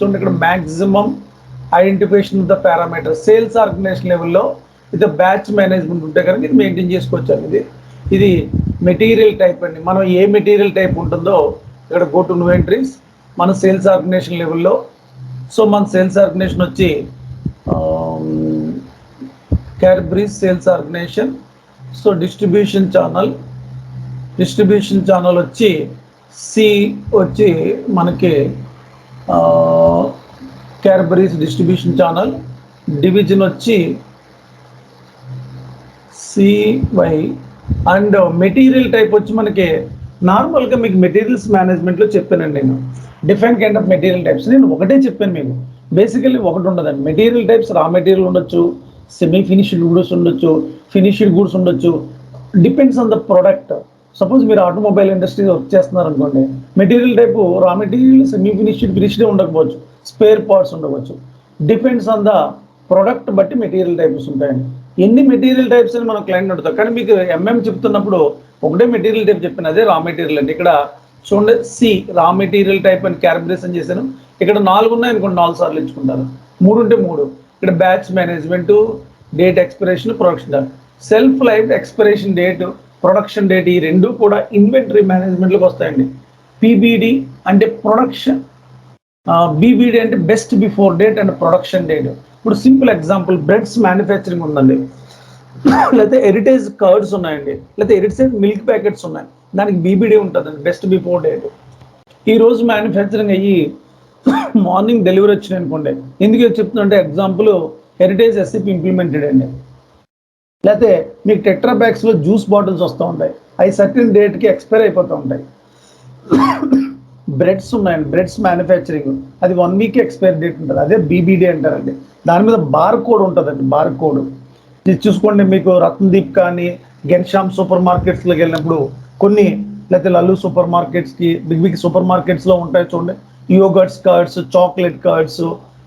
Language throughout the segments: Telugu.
చూడండి ఇక్కడ maximum identification of the parameter sales organization లెవెల్లో ఇది బ్యాచ్ మేనేజ్మెంట్ ఉంటే కనుక ఇది మెయింటైన్ చేసుకోవచ్చు అండి. ఇది మెటీరియల్ టైప్ అండి. మనం ఏ మెటీరియల్ టైప్ ఉంటుందో ఇక్కడ గో టు న్యూ ఎంట్రీస్ మన సేల్స్ ఆర్గనైజేషన్ లెవెల్లో. సో మన సేల్స్ ఆర్గనైజేషన్ వచ్చి Cadbury's sales organization. So distribution channel వచ్చి సి వచ్చి మనకి క్యాడ్బరీస్ డిస్ట్రిబ్యూషన్ ఛానల్. డివిజన్ వచ్చి సివై. అండ్ మెటీరియల్ టైప్ వచ్చి మనకి నార్మల్గా మీకు మెటీరియల్స్ మేనేజ్మెంట్లో చెప్పానండి నేను different kind of material types. నేను ఒకటే చెప్పాను మీకు, బేసికల్లీ ఒకటి ఉండదండి. మెటీరియల్ టైప్స్ రా మెటీరియల్ ఉండొచ్చు, సెమీ ఫినిష్డ్ గూడ్స్ ఉండొచ్చు, ఫినిష్డ్ గూడ్స్ ఉండొచ్చు, depends on the product. Suppose మీరు ఆటోమొబైల్ ఇండస్ట్రీ వర్క్ చేస్తున్నారు అనుకోండి, material type raw material semi finished ఉండకపోవచ్చు, స్పేర్ పార్ట్స్ ఉండవచ్చు. డిపెండ్స్ ఆన్ ద ప్రోడక్ట్ బట్టి మెటీరియల్ టైప్స్ ఉంటాయండి. ఎన్ని మెటీరియల్ టైప్స్ అని మనం క్లయింట్ అడుగుతాం, కానీ మీకు ఎంఎం చెప్తున్నప్పుడు ఒకటే మెటీరియల్ టైప్ చెప్పిన అదే రా మెటీరియల్ అండి. ఇక్కడ చూడండి సి రా మెటీరియల్ టైప్ అని క్యాలిబ్రేషన్ చేశాను. ఇక్కడ 4 ఉన్నాయనుకోండి 4 సార్లు ఇచ్చుకుంటారు, 3 ఉంటే 3. ఇక్కడ batch management, date expiration, production. Self life expiration date, production date ఈ రెండు కూడా ఇన్వెంటరీ మేనేజ్మెంట్లోకి వస్తాయండి. పిబిడి అంటే ప్రొడక్షన్, బీబీడీ అంటే best before date and production date. ఇప్పుడు సింపుల్ ఎగ్జాంపుల్ బ్రెడ్స్ మ్యానుఫ్యాక్చరింగ్ ఉందండి, లేకపోతే హెరిటేజ్ కర్డ్స్ ఉన్నాయండి, లేకపోతే హెరిటేజ్ మిల్క్ ప్యాకెట్స్ ఉన్నాయి, దానికి బీబీడీ ఉంటుందండి బెస్ట్ బిఫోర్ డేట్. ఈరోజు మ్యానుఫ్యాక్చరింగ్ అయ్యి మార్నింగ్ డెలివరీ వచ్చినాయి అనుకోండి, ఎందుకు చెప్తుందంటే ఎగ్జాంపుల్ హెరిటేజ్ ఎస్సీపీ ఇంప్లిమెంటెడ్ అండి. లేకపోతే మీకు టెట్రా బ్యాగ్స్లో జ్యూస్ బాటిల్స్ వస్తూ ఉంటాయి, అవి సర్టెన్ డేట్కి ఎక్స్పైర్ అయిపోతూ ఉంటాయి. బ్రెడ్స్ ఉన్నాయండి, బ్రెడ్స్ మ్యానుఫ్యాక్చరింగ్ అది 1 వీక్ ఎక్స్పైరీ డేట్ ఉంటుంది, అదే బీబీడీ అంటారండి. దాని మీద బార్ కోడ్ ఉంటుందండి, బార్ కోడ్. ఇది చూసుకోండి, మీకు రత్నదీప్ కానీ గెన్షామ్ సూపర్ మార్కెట్స్లోకి వెళ్ళినప్పుడు కొన్ని, లేకపోతే లల్లు సూపర్ మార్కెట్స్కి బిగ్ సూపర్ మార్కెట్స్లో ఉంటాయి చూడండి, యోగర్ట్స్ కర్డ్స్, చాక్లెట్ కర్డ్స్,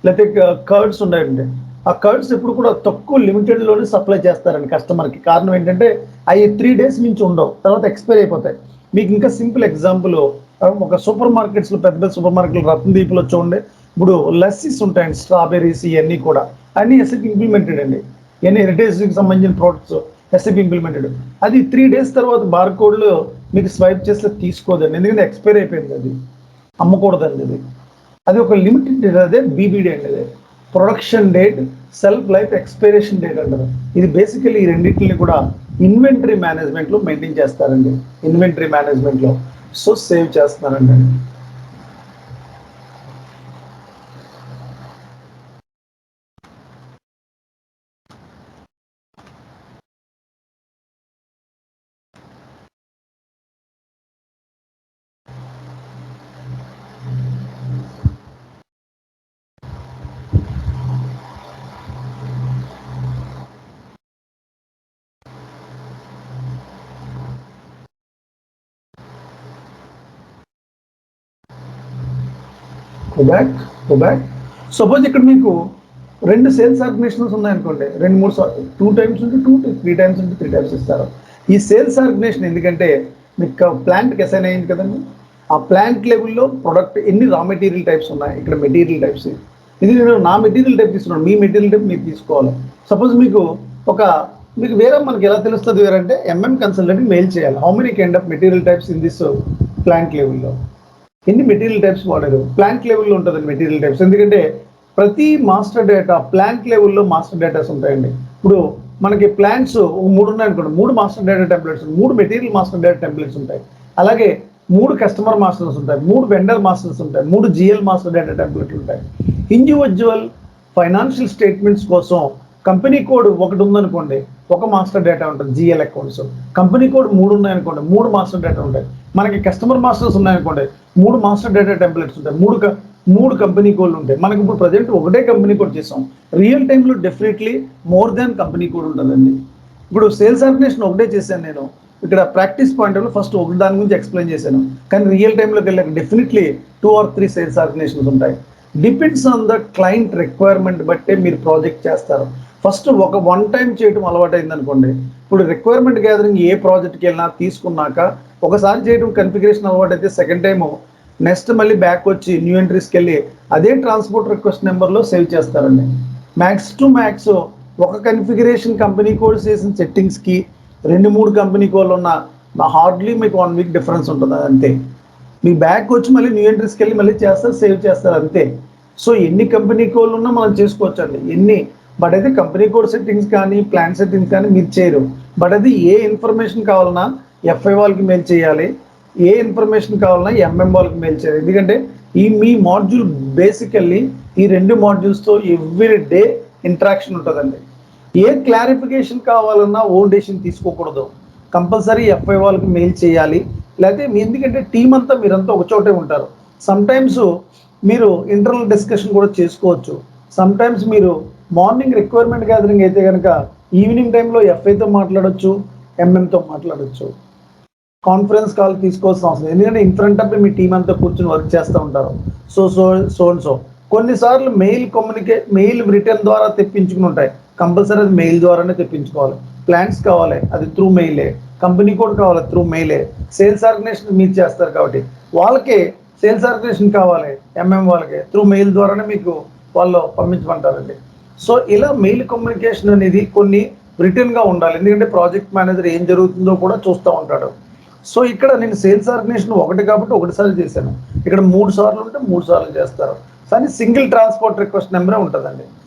లేకపోతే కర్డ్స్ ఉన్నాయండి. ఆ కర్డ్స్ ఎప్పుడు కూడా తక్కువ లిమిటెడ్లోనే సప్లై చేస్తారండి కస్టమర్కి. కారణం ఏంటంటే అవి 3 డేస్ నుంచి ఉండవు, తర్వాత ఎక్స్పైర్ అయిపోతాయి. మీకు ఇంకా సింపుల్ ఎగ్జాంపుల్, ఒక సూపర్ మార్కెట్స్లో పెద్ద పెద్ద సూపర్ మార్కెట్లు రత్నదీప్లో చూడండి, ఇప్పుడు లస్సీస్ ఉంటాయండి, స్ట్రాబెర్రీస్ ఇవన్నీ కూడా అన్నీ ఎస్ఐపి ఇంప్లిమెంటెడ్ అండి. ఇవన్నీ హెరిటేజ్కి సంబంధించిన ప్రోడక్ట్స్ ఎస్ఐపి ఇంప్లిమెంటెడ్. అది 3 డేస్ తర్వాత బార్ కోడ్లో మీకు స్వైప్ చేస్తే తీసుకోదండి, ఎందుకంటే ఎక్స్పైర్ అయిపోయింది, అది అమ్మకూడదండి. అది ఒక లిమిటెడ్, అదే బీబీడీ అండి. అదే production date, self life expiration date అంటారు. ఇది బేసికలీ ఈ రెండింటిని కూడా ఇన్వెంటరీ మేనేజ్మెంట్లో మెయింటైన్ చేస్తారండి, ఇన్వెంటరీ మేనేజ్మెంట్లో. సో సేవ్ చేస్తున్నారండి. Go back. సపోజ్ ఇక్కడ మీకు 2 సేల్స్ ఆర్గనైజేషన్స్ ఉన్నాయనుకోండి, 2 టైమ్స్ ఉంటే 2 3 టైమ్స్ ఉంటే 3 టైమ్స్ ఇస్తారు. ఈ సేల్స్ ఆర్గనైజేషన్ ఎందుకంటే మీకు ప్లాంట్కి అసైన్ అయింది కదండి, ఆ ప్లాంట్ లెవెల్లో ప్రొడక్ట్ ఎన్ని రా మెటీరియల్ టైప్స్ ఉన్నాయి, ఇక్కడ మెటీరియల్ టైప్స్. ఇది నేను నా మెటీరియల్ టైప్ తీసుకున్నాను, మీ మెటీరియల్ టైప్ మీరు తీసుకోవాలి. సపోజ్ మీకు వేరే మనకి ఎలా తెలుస్తుంది వేరంటే ఎంఎం కన్సల్టెంట్కి మెయిల్ చేయాలి, how many kind of material types in this plant లెవెల్లో, ఎన్ని మెటీరియల్ టైప్స్ వాడారు. ప్లాంట్ లెవెల్లో ఉంటుందండి మెటీరియల్ టైప్స్, ఎందుకంటే ప్రతి మాస్టర్ డేటా ప్లాంట్ లెవెల్లో మాస్టర్ డేటాస్ ఉంటాయండి. ఇప్పుడు మనకి ప్లాంట్స్ 3 ఉన్నాయనుకోండి, 3 master data templates, 3 material master data templates ఉంటాయి. అలాగే 3 కస్టమర్ మాస్టర్స్ ఉంటాయి, 3 వెండర్ మాస్టర్స్ ఉంటాయి, 3 జిఎల్ మాస్టర్ డేటా టెంప్లెట్లు ఉంటాయి. ఇండివిజువల్ ఫైనాన్షియల్ స్టేట్మెంట్స్ కోసం కంపెనీ కోడ్ ఒకటి ఉందనుకోండి, ఒక మాస్టర్ డేటా ఉంటుంది జిఎల్ అకౌంట్స్. కంపెనీ కోడ్ 3 ఉన్నాయనుకోండి, 3 మాస్టర్ డేటా ఉంటాయి. మనకి కస్టమర్ మాస్టర్స్ ఉన్నాయనుకోండి, 3 మాస్టర్ డేటా టెంప్లెట్స్ ఉంటాయి, 3 కంపెనీ కోడ్లు ఉంటాయి. మనకి ఇప్పుడు ప్రజెంట్ ఒకటే కంపెనీ కోడ్ చేసాం, రియల్ టైంలో definitely more than company code ఉంటుందండి. ఇప్పుడు సేల్స్ ఆర్గనైజేషన్ ఒకటే చేశాను నేను, ఇక్కడ ప్రాక్టీస్ పాయింట్లో ఫస్ట్ ఒక దాని గురించి ఎక్స్ప్లెయిన్ చేశాను, కానీ రియల్ టైంలోకి వెళ్ళాక డెఫినెట్లీ 2 or 3 సేల్స్ ఆర్గనైజేషన్స్ ఉంటాయి. Depends on the client requirement బట్టే మీరు ప్రాజెక్ట్ చేస్తారు. ఫస్ట్ ఒక 1 టైం చేయడం అలవాటు అయింది అనుకోండి, ఇప్పుడు రిక్వైర్మెంట్ గ్యాదరింగ్ ఏ ప్రాజెక్ట్కి వెళ్ళినా తీసుకున్నాక ఒకసారి చేయడం కన్ఫిగరేషన్ అలవాటు అయితే సెకండ్ టైము నెక్స్ట్ మళ్ళీ బ్యాక్ వచ్చి న్యూ ఎంట్రీస్కి వెళ్ళి అదే ట్రాన్స్పోర్ట్ రిక్వెస్ట్ నెంబర్లో సేవ్ చేస్తారండి. మ్యాక్స్ టు మ్యాక్స్ ఒక కన్ఫిగరేషన్ కంపెనీ కోడ్ చేసిన సెట్టింగ్స్కి 2-3 కంపెనీ కోడ్లు ఉన్న హార్డ్లీ మీకు 1 వీక్ డిఫరెన్స్ ఉంటుంది అంతే. మీ బ్యాక్ వచ్చి మళ్ళీ న్యూ ఎంట్రీస్కి వెళ్ళి మళ్ళీ చేస్తారు, సేవ్ చేస్తారు అంతే. సో ఎన్ని కంపెనీ కోడ్లు ఉన్నా మనం చేసుకోవచ్చు అండి ఎన్ని. బట్ అయితే కంపెనీ కోడ్ సెట్టింగ్స్ కానీ ప్లాన్ సెట్టింగ్స్ కానీ మీరు చేయరు. బట్ అది ఏ ఇన్ఫర్మేషన్ కావాలన్నా ఎఫ్ఐ వాళ్ళకి మెయిల్ చేయాలి, ఏ ఇన్ఫర్మేషన్ కావాలన్నా ఎంఎం వాళ్ళకి మెయిల్ చేయాలి. ఎందుకంటే మీ మాడ్యూల్ బేసికల్లీ ఈ 2 మాడ్యూల్స్తో ఎవ్రీ డే ఇంటరాక్షన్ ఉంటుందండి. ఏ క్లారిఫికేషన్ కావాలన్నా ఓన్ డెసిషన్ తీసుకోకూడదు, కంపల్సరీ ఎఫ్ఐ వాళ్ళకి మెయిల్ చేయాలి. లేకపోతే ఎందుకంటే టీం అంతా మీరంతా ఒక చోటే ఉంటారు. సమ్టైమ్స్ మీరు ఇంటర్నల్ డిస్కషన్ కూడా చేసుకోవచ్చు. సమ్టైమ్స్ మీరు మార్నింగ్ రిక్వైర్మెంట్ గ్యాదరింగ్ అయితే కనుక ఈవినింగ్ టైంలో ఎఫ్ఐతో మాట్లాడవచ్చు, ఎంఎంతో మాట్లాడవచ్చు. కాన్ఫరెన్స్ కాల్ తీసుకోవాల్సిన అవసరం, ఎందుకంటే in front of me team అంతా కూర్చొని వర్క్ చేస్తూ ఉంటారు. సో కొన్నిసార్లు మెయిల్ రిటర్న్ ద్వారా తెప్పించుకుని ఉంటాయి, కంపల్సరీ అది మెయిల్ ద్వారానే తెప్పించుకోవాలి. ప్లాన్స్ కావాలి అది త్రూ మెయిలే, కంపెనీ కోడ్ కావాలి త్రూ మెయిలే. సేల్స్ ఆర్గనైజేషన్ మీరు చేస్తారు కాబట్టి వాళ్ళకే సేల్స్ ఆర్గనైజేషన్ కావాలి, ఎంఎం వాళ్ళకి త్రూ మెయిల్ ద్వారానే మీకు వాళ్ళు పంపించమంటారండి. సో ఇలా మెయిల్ కమ్యూనికేషన్ అనేది కొన్ని రిటర్న్గా ఉండాలి, ఎందుకంటే ప్రాజెక్ట్ మేనేజర్ ఏం జరుగుతుందో కూడా చూస్తూ ఉంటాడు. సో ఇక్కడ నేను సేల్స్ ఆర్గనైజేషన్ 1 కాబట్టి 1 సార్లు చేశాను, ఇక్కడ 3 సార్లు ఉంటే 3 సార్లు చేస్తారు. కానీ సింగిల్ ట్రాన్స్పోర్ట్ రిక్వెస్ట్ నెంబరే ఉంటుందండి.